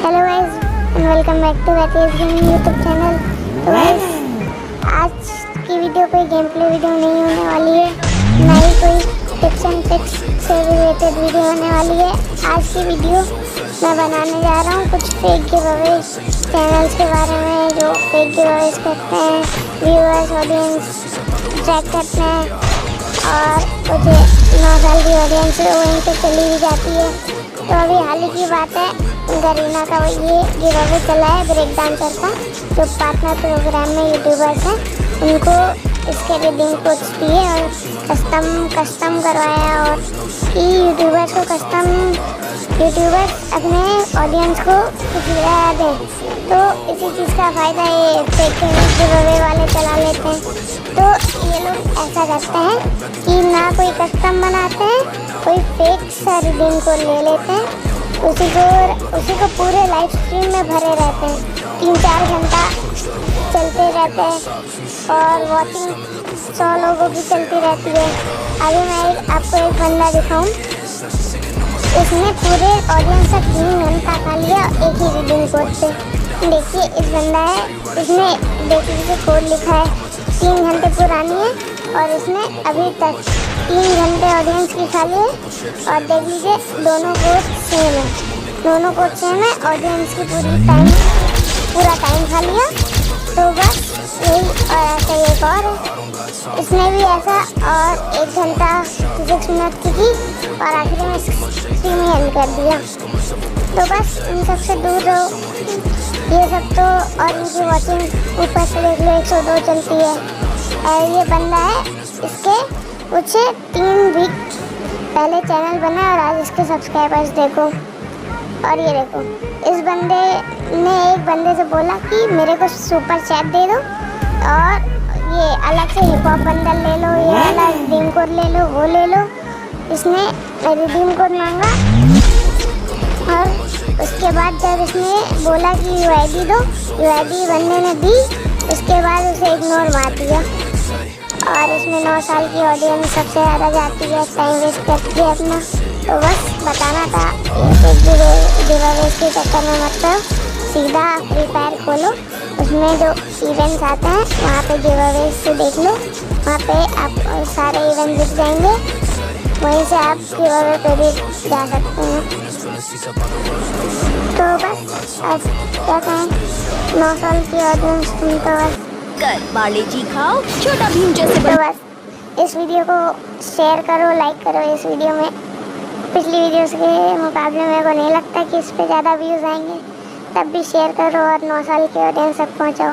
Hello guys and welcome back to बैटेज gaming YouTube channel. तो guys आज की वीडियो कोई गेम प्ले वीडियो नहीं होने वाली है, ना ही कोई टिप्स एंड ट्रिक्स से रिलेटेड वीडियो होने वाली है। आज की वीडियो मैं बनाने जा रहा हूँ कुछ फेक गिव अवे चैनल्स के बारे में जो फेक गिव अवेज करते हैं, व्यूअर्स ऑडियंस ट्रैक करते हैं और मुझे 9 साल की ऑडियंस वहीं पे चली भी जाती है। तो अभी हाल ही की बात है, गरीना का ये गिव अवे चला है ब्रेक डांसर का, जो पार्टनर प्रोग्राम में यूट्यूबर्स हैं उनको इसके रिडीम कोड्स दिए और कस्टम करवाया और कि यूट्यूबर्स अपने ऑडियंस को खिलाया दें। तो इसी चीज़ का फ़ायदा ये फेक गिव अवे वाले चला लेते हैं। तो ये लोग ऐसा करते हैं कि ना कोई कस्टम बनाते हैं, कोई फेक सा रिडीम कोड ले लेते हैं, उसी को पूरे लाइव स्ट्रीम में भरे रहते हैं, 3-4 घंटा चलते रहते हैं और वॉचिंग 100 लोगों की चलती रहती है। अभी मैं आपको एक बंदा दिखाऊं, इसने पूरे ऑडियंस का 3 घंटा खा लिया एक ही रिडीम कोड से। देखिए इस बंदा है, इसने देख लीजिए कोड लिखा है 3 घंटे पुरानी है और इसने अभी तक 3 घंटे ऑडियंस की खा लिए और देख लीजिए दोनों कोड सेम है, ऑडियंस की पूरा टाइम खा लिया। तो बस यही और ऐसा एक और है, इसने भी ऐसा और 1 घंटा 6 मिनट की और आखिरी में स्ट्रीम ही एंड कर दिया। तो बस इन सब से दूर रहो, ये सब तो और इनकी वॉचिंग ऊपर से देख लो 102 चलती है। और ये बंदा है, इसके कुछ 3 वीक पहले चैनल बना और आज इसके सब्सक्राइबर्स देखो। और ये देखो, इस बंदे ने एक बंदे से बोला कि मेरे को सुपर चैट दे दो और ये अलग से हिप हॉप बंडल ले लो, ये वाला रिडीम कोड ले लो, वो ले लो। इसने रिडीम कोड मांगा और उसके बाद जब इसने बोला कि यूआईडी दो, यूआईडी बंदे ने दी, उसके बाद उसे इग्नोर मार दिया। और इसमें 9 साल की ऑडियंस सबसे ज़्यादा जाती है, टाइम वेस्ट करती है अपना। तो बस बताना था, गिव अवे के चक्कर में मत करो, सीधा फ्री फायर खोलो, उसमें जो इवेंट्स आते हैं वहाँ पे गिव अवे से देख लो, वहाँ पे आप सारे इवेंट दिख जाएंगे, वहीं से आप गिव अवे पे भी जा सकते हैं। तो बस अब क्या कहें, 9 साल की ऑडियंस तुम तो बस पार्ले जी खाओ, छोटा भीम जैसे तो बस इस वीडियो को शेयर करो, लाइक करो। इस वीडियो में पिछली वीडियोस के मुकाबले मेरे को नहीं लगता कि इस पे ज़्यादा व्यूज़ आएंगे, तब भी शेयर करो और 9 साल की ऑडियंस तक पहुँचाओ।